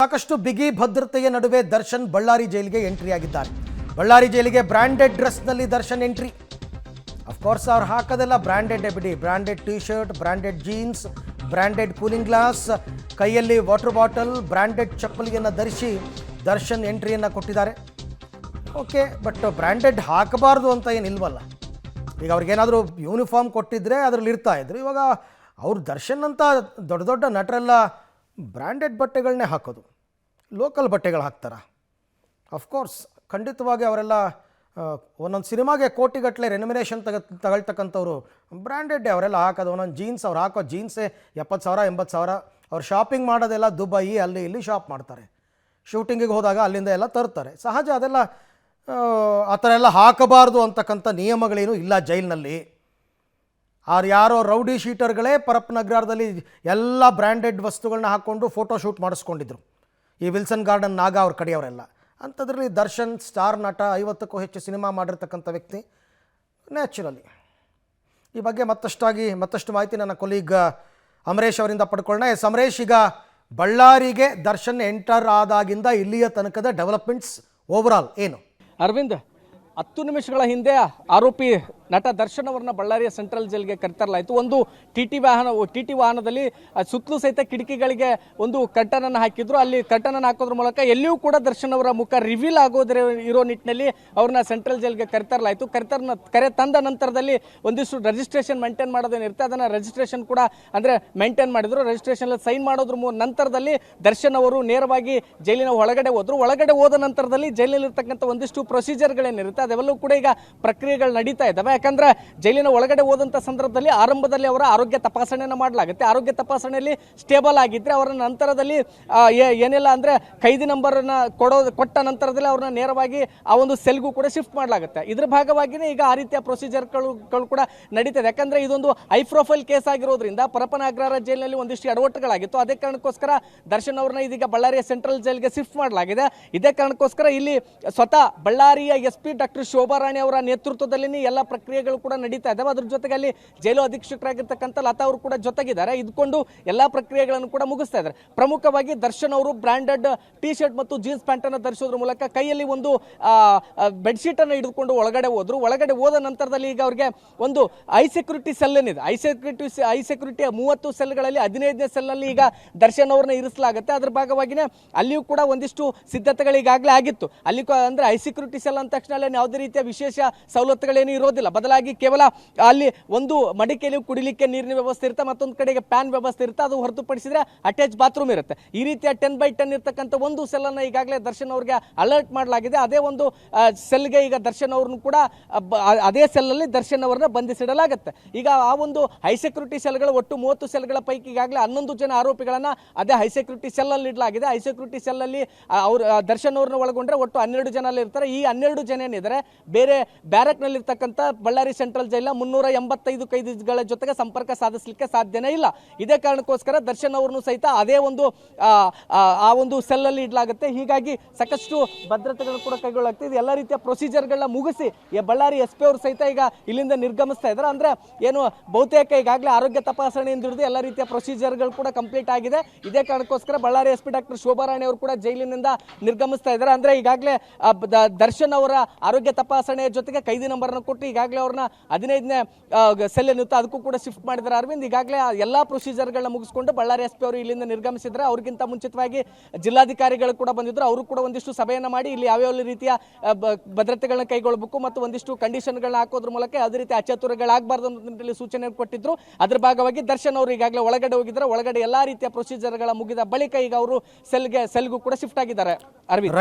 ಸಾಕಷ್ಟು ಬಿಗಿ ಭದ್ರತೆಯ ನಡುವೆ ದರ್ಶನ್ ಬಳ್ಳಾರಿ ಜೈಲಿಗೆ ಎಂಟ್ರಿ ಆಗಿದ್ದಾರೆ. ಬಳ್ಳಾರಿ ಜೈಲಿಗೆ ಬ್ರಾಂಡೆಡ್ ಡ್ರೆಸ್ನಲ್ಲಿ ದರ್ಶನ್ ಎಂಟ್ರಿ. ಅಫ್ಕೋರ್ಸ್ ಅವ್ರು ಹಾಕೋದೆಲ್ಲ ಬ್ರಾಂಡೆಡ್ ಬಿಡಿ, branded T shirt, branded jeans, branded cooling glass, ಕೈಯಲ್ಲಿ ವಾಟರ್ ಬಾಟಲ್, ಬ್ರಾಂಡೆಡ್ ಚಪ್ಪಲಿಯನ್ನು ಧರಿಸಿ ದರ್ಶನ್ ಎಂಟ್ರಿಯನ್ನು ಕೊಟ್ಟಿದ್ದಾರೆ. ಓಕೆ, ಬಟ್ ಬ್ರಾಂಡೆಡ್ ಹಾಕಬಾರ್ದು ಅಂತ ಏನಿಲ್ವಲ್ಲ. ಈಗ ಅವ್ರಿಗೇನಾದರೂ ಯೂನಿಫಾರ್ಮ್ ಕೊಟ್ಟಿದ್ದರೆ ಅದರಲ್ಲಿ ಇರ್ತಾ ಇದ್ರು. ಇವಾಗ ಅವ್ರು ದರ್ಶನ್ ಅಂತ ದೊಡ್ಡ ದೊಡ್ಡ ನಟರೆಲ್ಲ ಬ್ರ್ಯಾಂಡೆಡ್ ಬಟ್ಟೆಗಳನ್ನೇ ಹಾಕೋದು, ಲೋಕಲ್ ಬಟ್ಟೆಗಳು ಹಾಕ್ತಾರೆ. ಅಫ್ಕೋರ್ಸ್ ಖಂಡಿತವಾಗಿ ಅವರೆಲ್ಲ ಒಂದೊಂದು ಸಿನಿಮಾಗೆ ಕೋಟಿಗಟ್ಟಲೆ ರೆನ್ಯುಮಿನೇಷನ್ ತಗೊಳ್ತಕ್ಕಂಥವ್ರು ಬ್ರ್ಯಾಂಡೆಡ್ಡೇ ಅವರೆಲ್ಲ ಹಾಕೋದು. ಒಂದೊಂದು ಜೀನ್ಸ್ ಅವ್ರು ಹಾಕೋ ಜೀನ್ಸೇ 70,000 80,000. ಅವ್ರು ಶಾಪಿಂಗ್ ಮಾಡೋದೆಲ್ಲ ದುಬೈ ಅಲ್ಲಿ ಇಲ್ಲಿ ಶಾಪ್ ಮಾಡ್ತಾರೆ. ಶೂಟಿಂಗಿಗೆ ಹೋದಾಗ ಅಲ್ಲಿಂದ ಎಲ್ಲ ತರ್ತಾರೆ. ಸಹಜ, ಅದೆಲ್ಲ ಆ ಥರ ಎಲ್ಲ ಹಾಕಬಾರ್ದು ಅಂತಕ್ಕಂಥ ನಿಯಮಗಳೇನು ಇಲ್ಲ ಜೈಲಿನಲ್ಲಿ. ಯಾರೋ ರೌಡಿ ಶೀಟರ್ಗಳೇ ಪರಪ್ ನಗರದಲ್ಲಿ ಎಲ್ಲ ಬ್ರ್ಯಾಂಡೆಡ್ ವಸ್ತುಗಳನ್ನ ಹಾಕ್ಕೊಂಡು ಫೋಟೋ ಶೂಟ್ ಮಾಡಿಸ್ಕೊಂಡಿದ್ರು. ಈ ವಿಲ್ಸನ್ ಗಾರ್ಡನ್ ನಾಗ ಅವ್ರ ಕಡೆಯವರೆಲ್ಲ. ಅಂಥದ್ರಲ್ಲಿ ದರ್ಶನ್ ಸ್ಟಾರ್ ನಟ, 50ಕ್ಕೂ ಹೆಚ್ಚು ಸಿನಿಮಾ ಮಾಡಿರ್ತಕ್ಕಂಥ ವ್ಯಕ್ತಿ, ನ್ಯಾಚುರಲಿ. ಈ ಬಗ್ಗೆ ಮತ್ತಷ್ಟು ಮಾಹಿತಿ ನನ್ನ ಕೊಲೀಗ್ ಅಮರೇಶ್ ಅವರಿಂದ ಪಡ್ಕೊಳ್ಳೋಣ. ಅಮರೇಶ್, ಈಗ ಬಳ್ಳಾರಿಗೆ ದರ್ಶನ್ ಎಂಟರ್ ಆದಾಗಿಂದ ಇಲ್ಲಿಯ ತನಕದ ಡೆವಲಪ್ಮೆಂಟ್ಸ್ ಓವರಾಲ್ ಏನು? ಅರವಿಂದ್, 10 ನಿಮಿಷಗಳ ಹಿಂದೆ ಆರೋಪಿ ನಟ ದರ್ಶನ್ ಅವರನ್ನ ಬಳ್ಳಾರಿಯ ಸೆಂಟ್ರಲ್ ಜೈಲ್ಗೆ ಕರೆತರಲಾಯಿತು. ಒಂದು ಟಿ ಟಿ ವಾಹನದಲ್ಲಿ ಸುತ್ತಲೂ ಸಹಿತ ಕಿಟಕಿಗಳಿಗೆ ಒಂದು ಕರ್ಟನನ್ನು ಹಾಕಿದ್ರು. ಅಲ್ಲಿ ಕರ್ಟನನ್ನು ಹಾಕೋದ್ರ ಮೂಲಕ ಎಲ್ಲಿಯೂ ಕೂಡ ದರ್ಶನ್ ಅವರ ಮುಖ ರಿವೀಲ್ ಆಗೋದ್ರ ಇರೋ ನಿಟ್ಟಿನಲ್ಲಿ ಅವ್ರನ್ನ ಸೆಂಟ್ರಲ್ ಜೈಲ್ಗೆ ಕರೆತರಲಾಯಿತು. ಕರೆ ತಂದ ನಂತರದಲ್ಲಿ ಒಂದಿಷ್ಟು ರಿಜಿಸ್ಟ್ರೇಷನ್ ಮೇಂಟೈನ್ ಮಾಡೋದೇನಿರುತ್ತೆ ಅದನ್ನು ರಿಜಿಸ್ಟ್ರೇಷನ್ ಕೂಡ ಅಂದರೆ ಮೇಂಟೈನ್ ಮಾಡಿದ್ರು. ರಿಜಿಸ್ಟ್ರೇಷನ್ ಸೈನ್ ಮಾಡೋದ್ರ ನಂತರದಲ್ಲಿ ದರ್ಶನ್ ಅವರು ನೇರವಾಗಿ ಜೈಲಿನ ಒಳಗಡೆ ಹೋದ್ರು. ಒಳಗಡೆ ಹೋದ ನಂತರದಲ್ಲಿ ಜೈಲಿನಲ್ಲಿರ್ತಕ್ಕಂಥ ಒಂದಿಷ್ಟು ಪ್ರೊಸೀಜರ್ಗಳೇನಿರುತ್ತೆ ಅದೆಲ್ಲವೂ ಕೂಡ ಈಗ ಪ್ರಕ್ರಿಯೆಗಳು ನಡೀತಾ ಇದ್ದಾವೆ. ಯಾಕಂದ್ರೆ ಜೈಲಿನ ಒಳಗಡೆ ಹೋದಂಥ ಸಂದರ್ಭದಲ್ಲಿ ಆರಂಭದಲ್ಲಿ ಅವರ ಆರೋಗ್ಯ ತಪಾಸಣೆಯನ್ನು ಮಾಡಲಾಗುತ್ತೆ. ಆರೋಗ್ಯ ತಪಾಸಣೆಯಲ್ಲಿ ಸ್ಟೇಬಲ್ ಆಗಿದ್ರೆ ಅವರ ನಂತರದಲ್ಲಿ ಏನೆಲ್ಲ ಅಂದರೆ ಖೈದಿ ನಂಬರನ್ನು ಕೊಟ್ಟ ನಂತರದಲ್ಲಿ ಅವ್ರನ್ನ ನೇರವಾಗಿ ಆ ಒಂದು ಸೆಲ್ಗೂ ಕೂಡ ಶಿಫ್ಟ್ ಮಾಡಲಾಗುತ್ತೆ. ಇದ್ರ ಭಾಗವಾಗಿಯೇ ಈಗ ಆ ರೀತಿಯ ಪ್ರೊಸೀಜರ್ಗಳು ಕೂಡ ನಡೀತದೆ. ಯಾಕಂದ್ರೆ ಇದೊಂದು ಹೈ ಪ್ರೊಫೈಲ್ ಕೇಸ್ ಆಗಿರೋದ್ರಿಂದ ಪರಪ್ಪನ ಅಗ್ರಹಾರ ಜೈಲಿನಲ್ಲಿ ಒಂದಿಷ್ಟು ಎಡವಟ್ಟುಗಳಾಗಿತ್ತು. ಅದೇ ಕಾರಣಕ್ಕೋಸ್ಕರ ದರ್ಶನ್ ಅವ್ರನ್ನ ಇದೀಗ ಬಳ್ಳಾರಿಯ ಸೆಂಟ್ರಲ್ ಜೈಲ್ಗೆ ಶಿಫ್ಟ್ ಮಾಡಲಾಗಿದೆ. ಇದೇ ಕಾರಣಕ್ಕೋಸ್ಕರ ಇಲ್ಲಿ ಸ್ವತಃ ಬಳ್ಳಾರಿಯ SP ಡಾಕ್ಟರ್ ಶೋಭಾ ರಾಣಿ ಅವರ ನೇತೃತ್ವದಲ್ಲಿ ಎಲ್ಲ ಪ್ರಕ್ರಿಯೆಗಳು ಕೂಡ ನಡೀತಾ ಇದ್ದಾವೆ. ಅದ್ರ ಜೊತೆಗೆ ಅಲ್ಲಿ ಜೈಲು ಅಧೀಕ್ಷಕರಾಗಿರ್ತಕ್ಕಂಥ ಲತಾ ಅವರು ಕೂಡ ಜೊತೆಗಿದ್ದಾರೆ. ಇದ್ಕೊಂಡು ಎಲ್ಲಾ ಪ್ರಕ್ರಿಯೆಗಳನ್ನು ಕೂಡ ಮುಗಿಸ್ತಾ ಇದ್ದಾರೆ. ಪ್ರಮುಖವಾಗಿ ದರ್ಶನ್ ಅವರು ಬ್ರಾಂಡೆಡ್ ಟಿ ಶರ್ಟ್ ಮತ್ತು ಜೀನ್ಸ್ ಪ್ಯಾಂಟ್ ಅನ್ನು ಧರಿಸೋದ್ರ ಮೂಲಕ ಕೈಯಲ್ಲಿ ಒಂದು ಬೆಡ್ಶೀಟ್ ಅನ್ನು ಹಿಡಿದುಕೊಂಡು ಒಳಗಡೆ ಹೋದ್ರು. ಒಳಗಡೆ ಹೋದ ನಂತರದಲ್ಲಿ ಈಗ ಅವರಿಗೆ ಒಂದು ಐ ಸೆಕ್ಯೂರಿಟಿ ಸೆಲ್ ಏನಿದೆ, ಐ ಸೆಕ್ಯೂರಿಟಿ 30 ಸೆಲ್ಗಳಲ್ಲಿ 15ನೇ ಸೆಲ್ನಲ್ಲಿ ಈಗ ದರ್ಶನ್ ಅವ್ರನ್ನ ಇರಿಸಲಾಗುತ್ತೆ. ಅದ್ರ ಭಾಗವಾಗಿನೇ ಅಲ್ಲಿಯೂ ಕೂಡ ಒಂದಿಷ್ಟು ಸಿದ್ಧತೆಗಳು ಈಗಾಗಲೇ ಆಗಿತ್ತು. ಅಲ್ಲಿ ಅಂದ್ರೆ ಐ ಸೆಕ್ಯೂರಿಟಿ ಸೆಲ್ ಅಂದ ತಕ್ಷಣ ಯಾವುದೇ ರೀತಿಯ ವಿಶೇಷ ಸವಲತ್ತುಗಳೇನು ಇರೋದಿಲ್ಲ. ಬದಲಾಗಿ ಕೇವಲ ಅಲ್ಲಿ ಒಂದು ಮಡಿಕೆಯಲ್ಲಿ ಕುಡಿಲಿಕ್ಕೆ ನೀರಿನ ವ್ಯವಸ್ಥೆ ಇರುತ್ತೆ, ಮತ್ತೊಂದು ಕಡೆಗೆ ಪ್ಯಾನ್ ವ್ಯವಸ್ಥೆ ಇರುತ್ತೆ. ಅದು ಹೊರತುಪಡಿಸಿದ್ರೆ ಅಟ್ಯಾಚ್ ಬಾತ್ರೂಮ್ ಇರುತ್ತೆ. ಈ ರೀತಿಯ 10x10 ಇರ್ತಕ್ಕಂಥ ಒಂದು ಸೆಲ್ ಅನ್ನು ಈಗಾಗಲೇ ದರ್ಶನ್ ಅವ್ರಿಗೆ ಅಲರ್ಟ್ ಮಾಡಲಾಗಿದೆ. ಅದೇ ಒಂದು ಸೆಲ್ಗೆ ಈಗ ದರ್ಶನ್ ಅವ್ರನ್ನು ಕೂಡ ಅದೇ ಸೆಲ್ ಅಲ್ಲಿ ದರ್ಶನ್ ಅವರನ್ನ ಬಂಧಿಸಿಡಲಾಗುತ್ತೆ. ಈಗ ಆ ಒಂದು ಹೈ ಸೆಕ್ಯೂರಿಟಿ ಸೆಲ್ಗಳು ಒಟ್ಟು 30 ಸೆಲ್ಗಳ ಪೈಕಿ ಈಗಾಗಲೇ 11 ಜನ ಆರೋಪಿಗಳನ್ನ ಅದೇ ಹೈ ಸೆಕ್ಯೂರಿಟಿ ಸೆಲ್ ಅಲ್ಲಿ ಇಡಲಾಗಿದೆ. ಹೈ ಸೆಕ್ಯೂರಿಟಿ ಸೆಲ್ ಅಲ್ಲಿ ಅವರು ದರ್ಶನ್ ಅವ್ರನ್ನ ಒಳಗೊಂಡ್ರೆ ಒಟ್ಟು 12 ಜನ ಅಲ್ಲಿ ಇರ್ತಾರೆ. ಈ 12 ಜನ ಏನಿದ್ದಾರೆ ಬೇರೆ ಬ್ಯಾರಕ್ ನಲ್ಲಿ ಇರ್ತಕ್ಕಂಥ ಬಳ್ಳಾರಿ ಸೆಂಟ್ರಲ್ ಜೈಲಿನ 385 ಕೈದಿಗಳ ಜೊತೆಗೆ ಸಂಪರ್ಕ ಸಾಧಿಸಲಿಕ್ಕೆ ಸಾಧ್ಯನೇ ಇಲ್ಲ. ಇದೇ ಕಾರಣಕ್ಕೋಸ್ಕರ ದರ್ಶನ್ ಅವರನ್ನು ಸಹಿತ ಅದೇ ಒಂದು ಆ ಒಂದು ಸೆಲ್ ಅಲ್ಲಿ ಇಡಲಾಗುತ್ತೆ. ಹೀಗಾಗಿ ಸಾಕಷ್ಟು ಭದ್ರತೆಗಳು ಕೂಡ ಕೈಗೊಳ್ಳಲಾಗ್ತದೆ. ಇದು ಎಲ್ಲ ರೀತಿಯ ಪ್ರೊಸೀಜರ್ಗಳನ್ನ ಮುಗಿಸಿ ಬಳ್ಳಾರಿ SP ಅವರು ಸಹಿತ ಈಗ ಇಲ್ಲಿಂದ ನಿರ್ಗಮಿಸ್ತಾ ಇದ್ದಾರೆ. ಅಂದ್ರೆ ಏನು ಬಹುತೇಕ ಈಗಾಗಲೇ ಆರೋಗ್ಯ ತಪಾಸಣೆಯಿಂದ ಹಿಡಿದು ಎಲ್ಲ ರೀತಿಯ ಪ್ರೊಸೀಜರ್ಗಳು ಕೂಡ ಕಂಪ್ಲೀಟ್ ಆಗಿದೆ. ಇದೇ ಕಾರಣಕ್ಕೋಸ್ಕರ ಬಳ್ಳಾರಿ SP ಡಾಕ್ಟರ್ ಶೋಭಾ ರಾಣಿ ಅವರು ಕೂಡ ಜೈಲಿನಿಂದ ನಿರ್ಗಮಿಸ್ತಾ ಇದ್ದಾರೆ. ಅಂದ್ರೆ ಈಗಾಗಲೇ ದರ್ಶನ್ ಅವರ ಆರೋಗ್ಯ ತಪಾಸಣೆಯ ಜೊತೆಗೆ ಕೈದಿ ನಂಬರ್ ಕೊಟ್ಟು ಈಗಾಗಲೇ ಅವ್ರನ್ನ 15ನೇ ಸೆಲ್ ಏನಿತ್ತು ಅದಕ್ಕೂ ಕೂಡ ಶಿಫ್ಟ್ ಮಾಡಿದ್ದಾರೆ. ಅರವಿಂದ್, ಈಗಾಗಲೇ ಎಲ್ಲಾ ಪ್ರೊಸೀಜರ್ಗಳನ್ನ ಮುಗಿಸ್ಕೊಂಡು ಬಳ್ಳಾರಿ SP ಅವರು ಇಲ್ಲಿಂದ ನಿರ್ಗಮಿಸಿದ್ರೆ ಅವ್ರಿಗಿಂತ ಮುಂಚಿತವಾಗಿ ಜಿಲ್ಲಾಧಿಕಾರಿಗಳು ಕೂಡ ಬಂದಿದ್ರು. ಅವರು ಕೂಡ ಒಂದಿಷ್ಟು ಸಭೆಯನ್ನ ಮಾಡಿ ಇಲ್ಲಿ ಯಾವ್ಯಾವ ರೀತಿಯ ಭದ್ರತೆಗಳನ್ನ ಕೈಗೊಳ್ಳಬೇಕು ಮತ್ತು ಒಂದಿಷ್ಟು ಕಂಡೀಷನ್ಗಳನ್ನ ಹಾಕೋದ್ರ ಮೂಲಕ ಯಾವುದೇ ರೀತಿ ಅಚಾತುರ್ಯಗಳಾಗಬಾರ್ದು ಅಂತ ಸೂಚನೆ ಕೊಟ್ಟಿದ್ರು. ಅದ್ರ ಭಾಗವಾಗಿ ದರ್ಶನ್ ಅವರು ಈಗಾಗಲೇ ಒಳಗಡೆ ಹೋಗಿದ್ದಾರೆ. ಒಳಗಡೆ ಎಲ್ಲಾ ರೀತಿಯ ಪ್ರೊಸೀಜರ್ಗಳ ಮುಗಿದ ಬಳಿಕ ಈಗ ಅವರು ಸೆಲ್ಗೂ ಕೂಡ ಶಿಫ್ಟ್ ಆಗಿದ್ದಾರೆ. ಅರವಿಂದ್.